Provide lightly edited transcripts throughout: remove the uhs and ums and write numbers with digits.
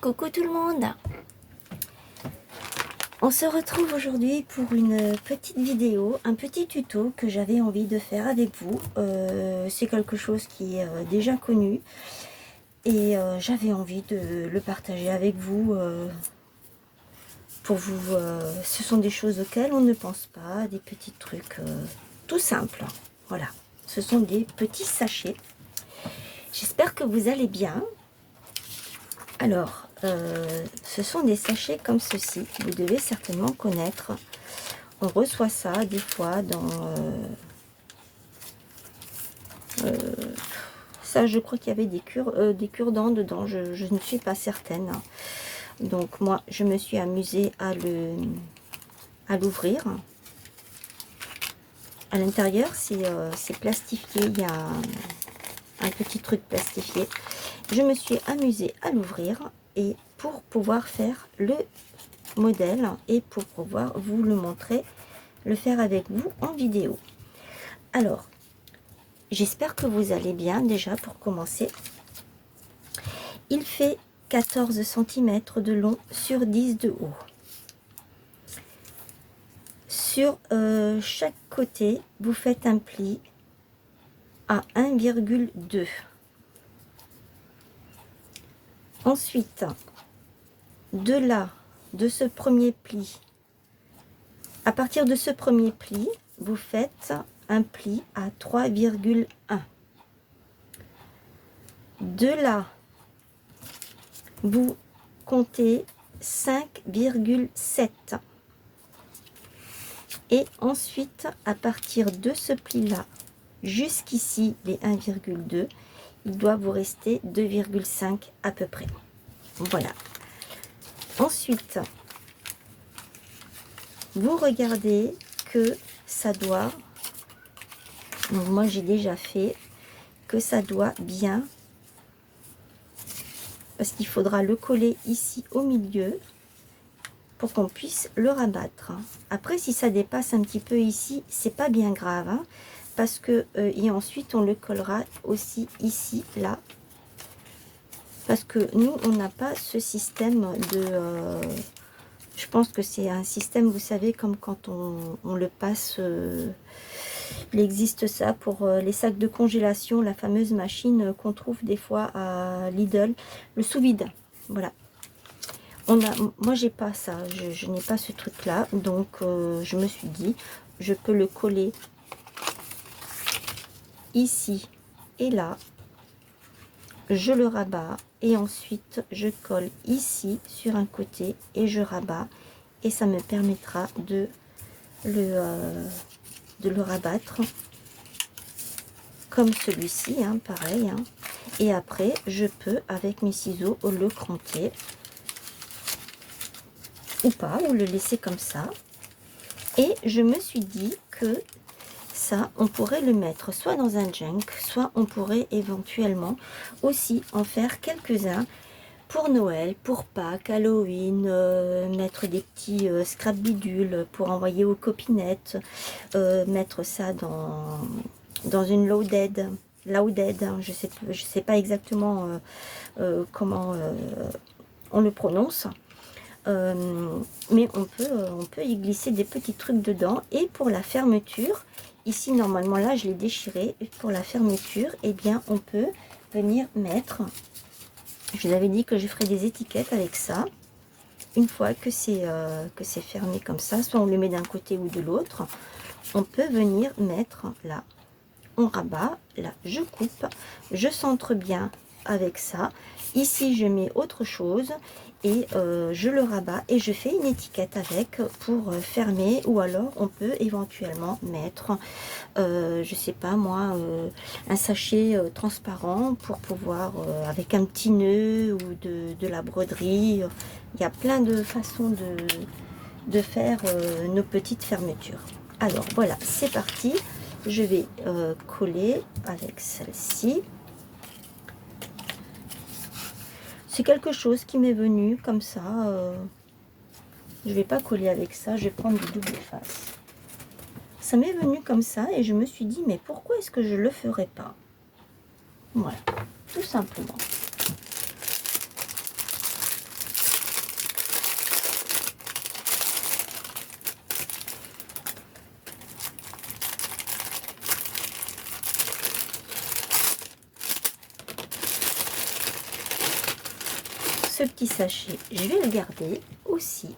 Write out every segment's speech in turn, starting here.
Coucou tout le monde. On se retrouve aujourd'hui pour une petite vidéo, un petit tuto que j'avais envie de faire avec vous. C'est quelque chose qui est déjà connu et j'avais envie de le partager avec vous. Pour vous, ce sont des choses auxquelles on ne pense pas, des petits trucs tout simples. Voilà, ce sont des petits sachets. J'espère que vous allez bien. Alors, ce sont des sachets comme ceci, vous devez certainement connaître. On reçoit ça des fois dans... ça, je crois qu'il y avait des cure-dents dedans, je ne suis pas certaine. Donc moi, je me suis amusée à l'ouvrir. À l'intérieur, c'est plastifié, il y a un petit truc plastifié. Je me suis amusée à l'ouvrir et pour pouvoir faire le modèle et pour pouvoir vous le montrer, le faire avec vous en vidéo. Alors, j'espère que vous allez bien déjà pour commencer. Il fait 14 cm de long sur 10 de haut. Sur chaque côté, vous faites un pli à 1,2. Ensuite, de là, de ce premier pli, à partir de ce premier pli, vous faites un pli à 3,1. De là, vous comptez 5,7. Et ensuite, à partir de ce pli-là, jusqu'ici, les 1,2, il doit vous rester 2,5 à peu près. Voilà. Ensuite, vous regardez que ça doit, donc moi j'ai déjà fait, que ça doit bien, parce qu'il faudra le coller ici au milieu pour qu'on puisse le rabattre. Après, si ça dépasse un petit peu ici, c'est pas bien grave, hein, parce que et ensuite on le collera aussi ici, là, parce que nous on n'a pas ce système de je pense que c'est un système, vous savez, comme quand on le passe, il existe ça pour les sacs de congélation, la fameuse machine qu'on trouve des fois à Lidl, le sous-vide. Voilà. Moi j'ai pas ça, je n'ai pas ce truc là, donc je me suis dit, je peux le coller ici et là, je le rabats et ensuite je colle ici sur un côté et je rabats et ça me permettra de le rabattre comme celui-ci, hein, pareil, hein. Et après je peux avec mes ciseaux le cranter ou pas, ou le laisser comme ça. Et je me suis dit que ça, on pourrait le mettre soit dans un junk, soit on pourrait éventuellement aussi en faire quelques-uns pour Noël, pour Pâques, Halloween, mettre des petits scrap bidules pour envoyer aux copinettes, mettre ça dans une loaded, hein, je sais pas exactement comment on le prononce. Mais on peut y glisser des petits trucs dedans. Et pour la fermeture, ici normalement là je l'ai déchiré, et pour la fermeture, eh bien on peut venir mettre, je vous avais dit que je ferai des étiquettes avec ça une fois que c'est fermé comme ça, soit on le met d'un côté ou de l'autre. On peut venir mettre là, on rabat, là je coupe, je centre bien avec ça, ici je mets autre chose et je le rabats et je fais une étiquette avec pour fermer, ou alors on peut éventuellement mettre je sais pas moi, un sachet transparent pour pouvoir avec un petit nœud ou de la broderie. Il y a plein de façons de faire nos petites fermetures. Alors voilà, c'est parti. Je vais coller avec celle-ci. C'est quelque chose qui m'est venu comme ça. Je vais pas coller avec ça, je vais prendre du double face. Ça m'est venu comme ça et je me suis dit, mais pourquoi est-ce que je le ferais pas? Voilà, tout simplement. ce petit sachet, je vais le garder aussi.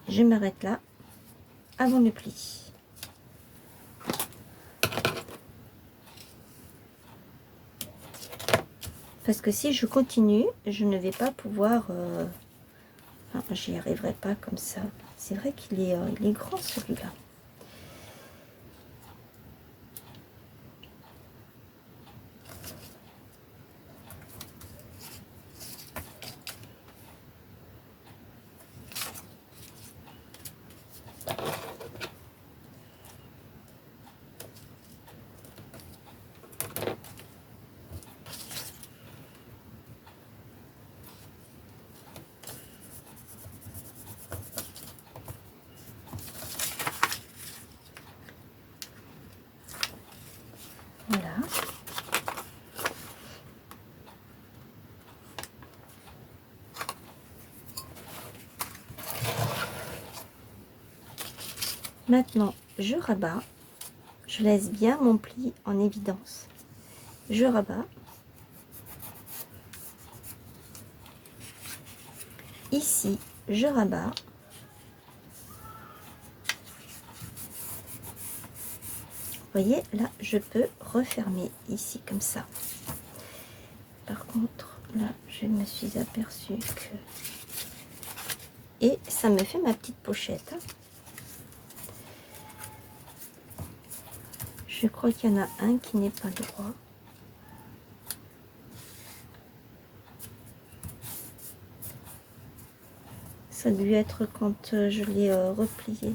Je m'arrête là avant le pli. Parce que si je continue, je ne vais pas pouvoir... enfin, j'y arriverai pas comme ça. C'est vrai qu'il est, il est grand celui-là. Voilà. Maintenant, je rabats. Je laisse bien mon pli en évidence. Je rabats. Ici, je rabats. Vous voyez, là, je peux refermer ici, comme ça. Par contre, là, je me suis aperçue que... Et ça me fait ma petite pochette. Je crois qu'il y en a un qui n'est pas droit. Ça a dû être quand je l'ai replié.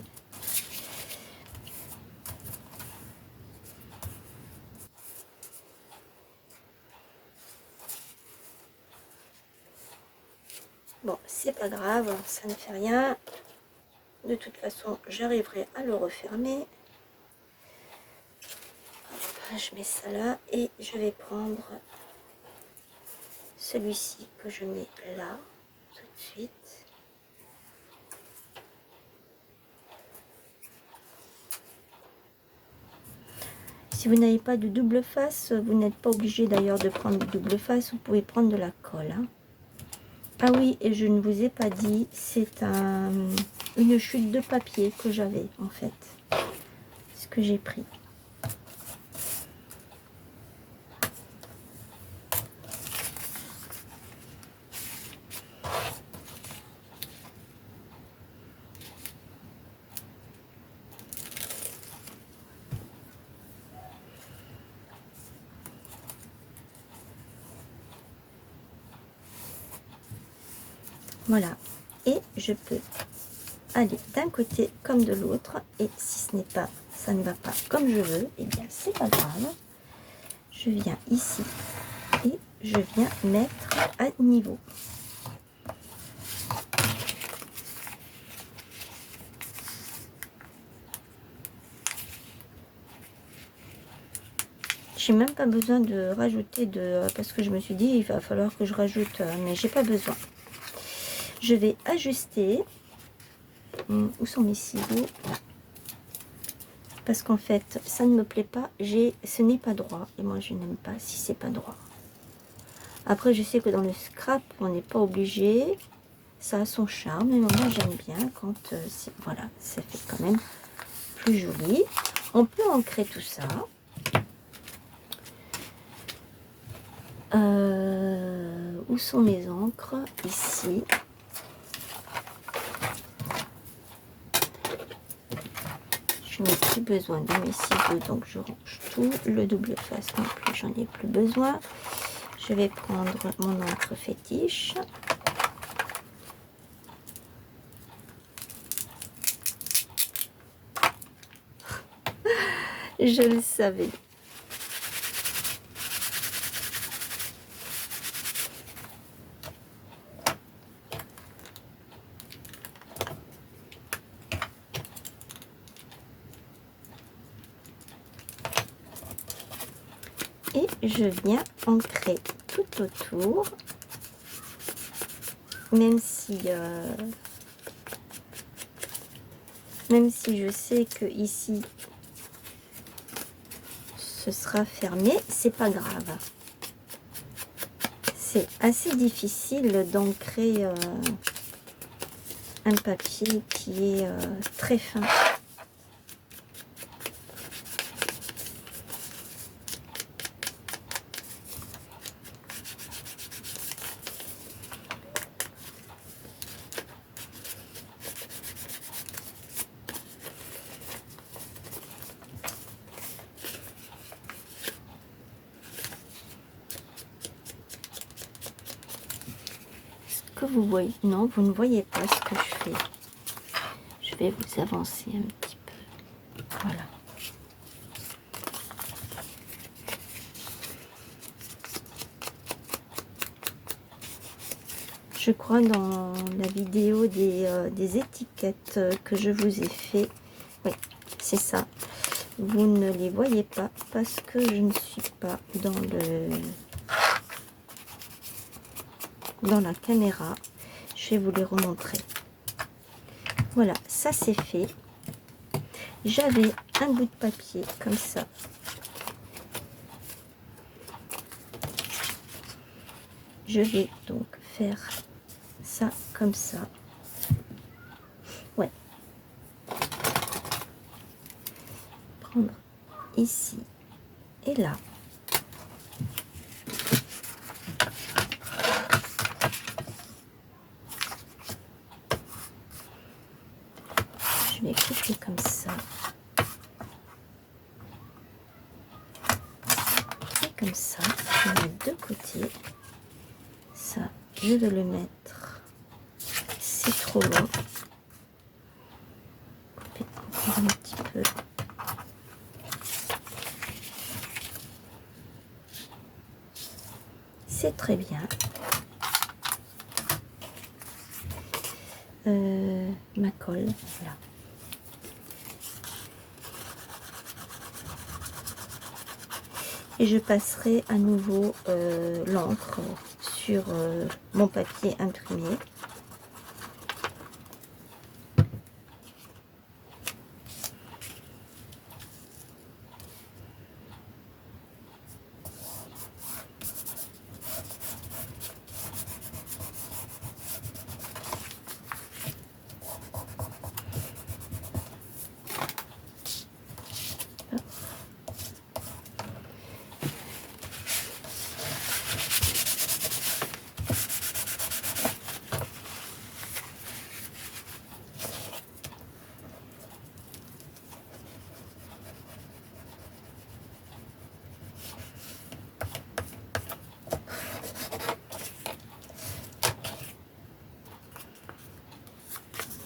Bon, c'est pas grave, ça ne fait rien. De toute façon, j'arriverai à le refermer. Hop, je mets ça là et je vais prendre celui-ci que je mets là, tout de suite. Si vous n'avez pas de double face, vous n'êtes pas obligé d'ailleurs de prendre de double face, vous pouvez prendre de la colle. Hein. Ah oui, et je ne vous ai pas dit, c'est une chute de papier que j'avais en fait, ce que j'ai pris. Voilà, et je peux aller d'un côté comme de l'autre, et si ce n'est pas, ça ne va pas comme je veux, et bien c'est pas grave. Je viens ici et je viens mettre à niveau. J'ai même pas besoin de rajouter parce que je me suis dit il va falloir que je rajoute, mais j'ai pas besoin. Je vais ajuster. Où sont mes ciseaux? Là. Parce qu'en fait, ça ne me plaît pas. Ce n'est pas droit. Et moi, je n'aime pas si c'est pas droit. Après, je sais que dans le scrap, on n'est pas obligé. Ça a son charme. Mais moi, j'aime bien quand voilà, ça fait quand même plus joli. On peut ancrer tout ça. Où sont mes encres? Ici. Je n'ai plus besoin de mes ciseaux, donc je range tout. Le double face non plus, j'en ai plus besoin. Je vais prendre mon encre fétiche. Je le savais. Et je viens ancrer tout autour, même si je sais que ici ce sera fermé, c'est pas grave. C'est assez difficile d'ancrer un papier qui est très fin. Que vous voyez? Non, vous ne voyez pas ce que je fais. Je vais vous avancer un petit peu. Voilà. Je crois dans la vidéo des étiquettes que je vous ai fait. Oui, c'est ça. Vous ne les voyez pas parce que je ne suis pas dans la caméra. Je vais vous les remontrer. Voilà, ça c'est fait. J'avais un bout de papier comme ça. Je vais donc faire ça comme ça. Ouais. Prendre ici et là. Je vais couper comme ça. Et comme ça, je vais mettre de côté. Ça, je vais le mettre. C'est trop long. Couper encore un petit peu. C'est très bien. Ma colle, voilà. Et je passerai à nouveau l'encre sur mon papier imprimé.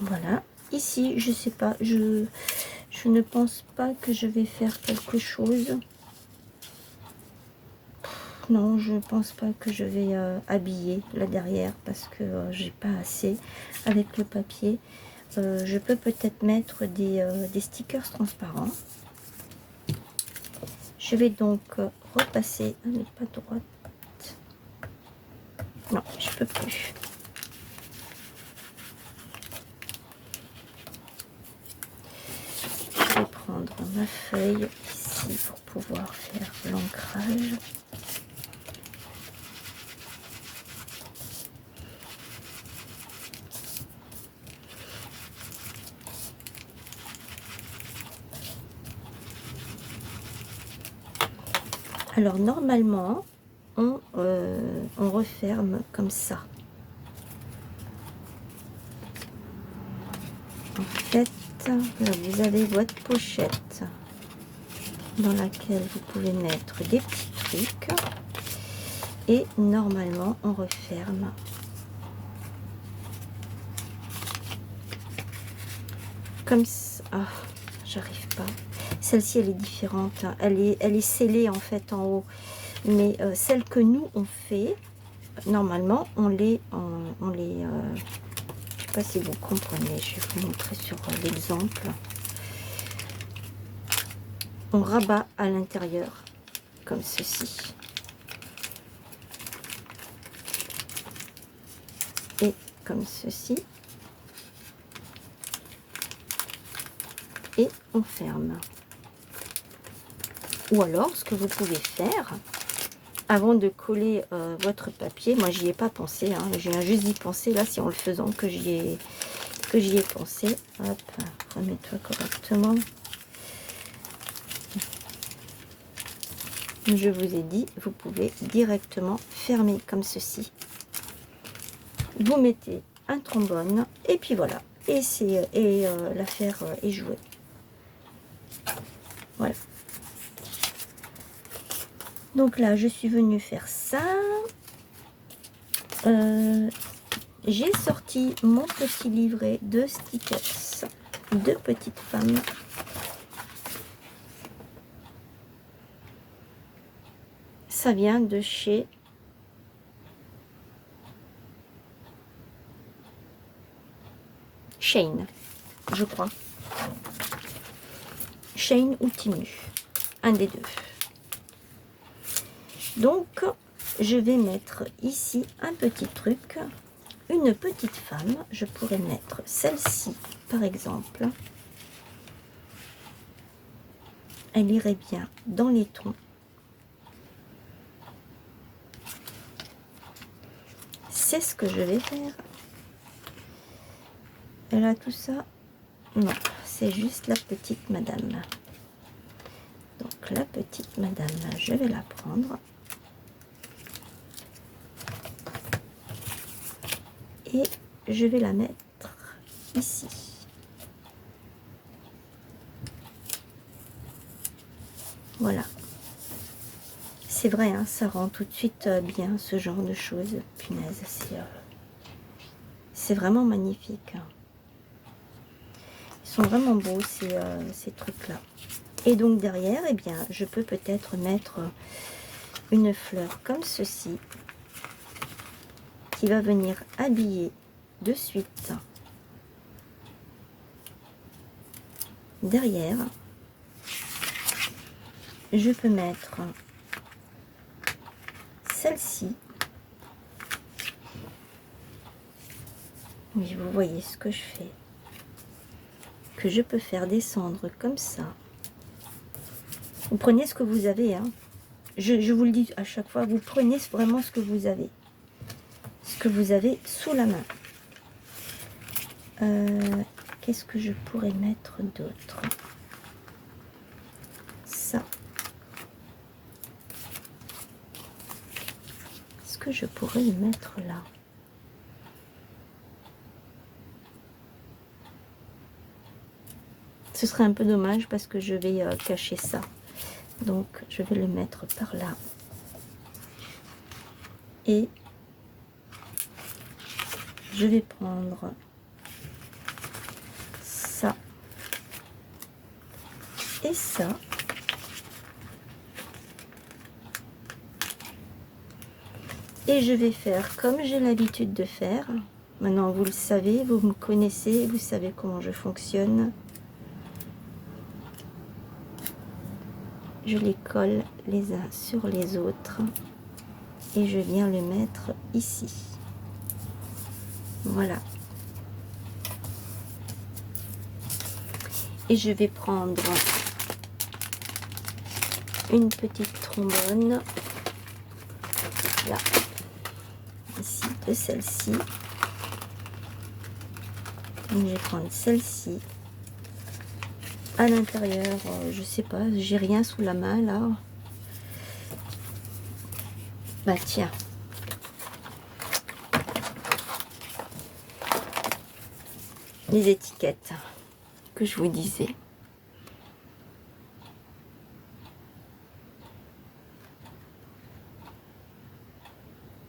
Voilà, ici, je sais pas, je ne pense pas que je vais faire quelque chose. Non, je pense pas que je vais habiller là derrière parce que j'ai pas assez avec le papier. Je peux peut-être mettre des stickers transparents. Je vais donc repasser. Elle n'est pas droite. Non, je peux plus. Je vais prendre ma feuille ici pour pouvoir faire l'ancrage. Alors normalement, on referme comme ça. En fait, là, vous avez votre pochette dans laquelle vous pouvez mettre des petits trucs. Et normalement, on referme. Comme ça. Ah, j'arrive pas. Celle-ci, elle est différente. Elle est scellée en fait en haut. Mais celle que nous, on fait, normalement, on les je sais pas si vous comprenez. Je vais vous montrer sur l'exemple. On rabat à l'intérieur, comme ceci. Et comme ceci. Et on ferme. Ou alors, ce que vous pouvez faire, avant de coller votre papier, moi j'y ai pas pensé, hein, je viens juste d'y penser, là c'est en le faisant que j'y ai pensé. Hop, remets-toi correctement. Je vous ai dit, vous pouvez directement fermer comme ceci. Vous mettez un trombone, et puis voilà. Et l'affaire est jouée. Voilà. Donc là, je suis venue faire ça. J'ai sorti mon petit livret de stickers de petites femmes. Ça vient de chez Shein, je crois. Shein ou Temu, un des deux. Donc, je vais mettre ici un petit truc, une petite femme. Je pourrais mettre celle-ci, par exemple. Elle irait bien dans les tons. C'est ce que je vais faire. Elle a tout ça? Non, c'est juste la petite madame. Donc la petite madame, je vais la prendre. Et je vais la mettre ici. Voilà. C'est vrai, hein, ça rend tout de suite bien ce genre de choses. Punaise, c'est vraiment magnifique. Ils sont vraiment beaux ces trucs-là. Et donc derrière, eh bien, je peux peut-être mettre une fleur comme ceci, qui va venir habiller de suite derrière. Je peux mettre celle-ci. Oui, vous voyez ce que je fais. Que je peux faire descendre comme ça. Vous prenez ce que vous avez, hein. Je vous le dis à chaque fois, vous prenez vraiment ce que vous avez. Ce que vous avez sous la main. Qu'est-ce que je pourrais mettre d'autre? Ça. Est-ce que je pourrais le mettre là? Ce serait un peu dommage parce que je vais cacher ça. Donc, je vais le mettre par là. Et je vais prendre ça et ça. Et je vais faire comme j'ai l'habitude de faire. Maintenant, vous le savez, vous me connaissez, vous savez comment je fonctionne. Je les colle les uns sur les autres. Et je viens le mettre ici. Voilà. Et je vais prendre une petite trombone. Là. Ici, de celle-ci. Je vais prendre celle-ci. À l'intérieur, je sais pas, j'ai rien sous la main là. Bah tiens. Les étiquettes que je vous disais.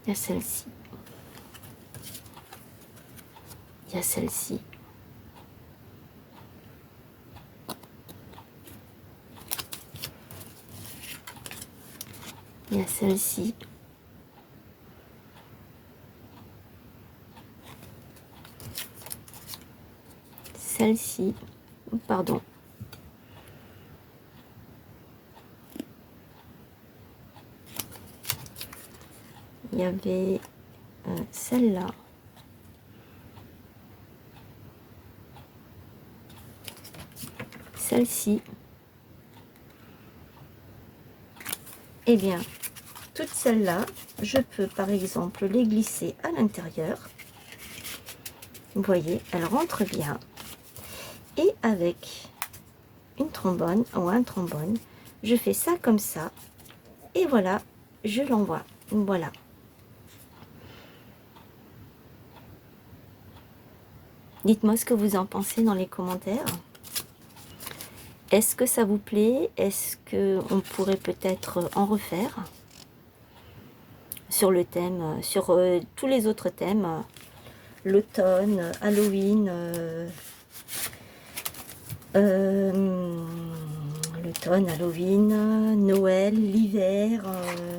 Il y a celle-ci. Il y a celle-ci. Il y a celle-ci. Celle-ci. Pardon. il y avait celle-là. Celle-ci. Eh bien, toutes celles-là, je peux par exemple les glisser à l'intérieur. Vous voyez, elles rentrent bien. Et avec une trombone ou un trombone, je fais ça comme ça. Et voilà, je l'envoie. Voilà. Dites-moi ce que vous en pensez dans les commentaires. Est-ce que ça vous plaît? Est-ce qu'on pourrait peut-être en refaire sur le thème, sur tous les autres thèmes, l'automne, Halloween, l'automne, Halloween, Noël, l'hiver,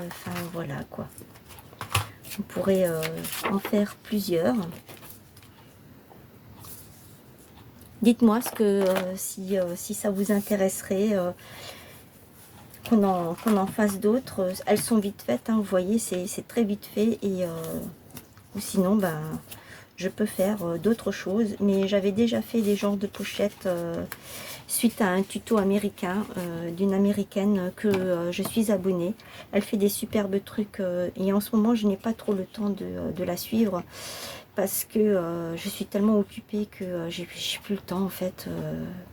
enfin voilà quoi. On pourrait en faire plusieurs. Dites-moi ce que si ça vous intéresserait qu'on en fasse d'autres. Elles sont vite faites, hein, vous voyez, c'est très vite fait. Et ou sinon, ben, je peux faire d'autres choses. Mais j'avais déjà fait des genres de pochettes suite à un tuto américain d'une américaine que je suis abonnée. Elle fait des superbes trucs et en ce moment, je n'ai pas trop le temps de la suivre. Parce que je suis tellement occupée que j'ai plus le temps en fait.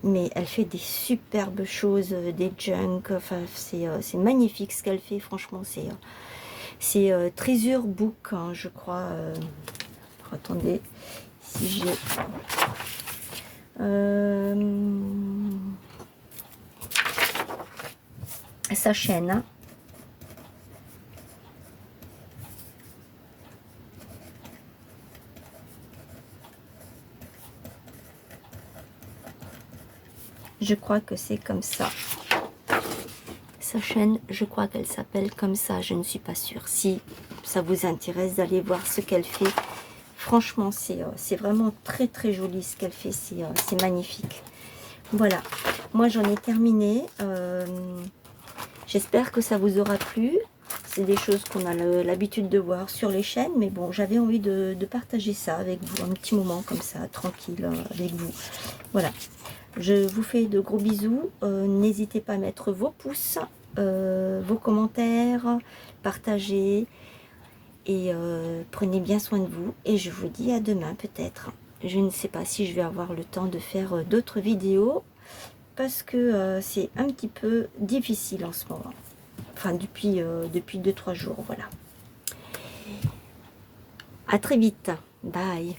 Mais elle fait des superbes choses, des junk. Enfin, c'est magnifique ce qu'elle fait. Franchement, c'est Treasure Book, hein, je crois. Attendez, si j'ai sa chaîne. Hein. Je crois que c'est comme ça. Sa chaîne, je crois qu'elle s'appelle comme ça. Je ne suis pas sûre. Si ça vous intéresse d'aller voir ce qu'elle fait, franchement, c'est vraiment très très joli ce qu'elle fait. C'est magnifique. Voilà. Moi, j'en ai terminé. J'espère que ça vous aura plu. C'est des choses qu'on a l'habitude de voir sur les chaînes. Mais bon, j'avais envie de partager ça avec vous. Un petit moment comme ça, tranquille, avec vous. Voilà. Je vous fais de gros bisous. N'hésitez pas à mettre vos pouces, vos commentaires, partagez. Et prenez bien soin de vous. Et je vous dis à demain peut-être. Je ne sais pas si je vais avoir le temps de faire d'autres vidéos. Parce que c'est un petit peu difficile en ce moment. Enfin, depuis 2-3 jours, voilà. À très vite. Bye.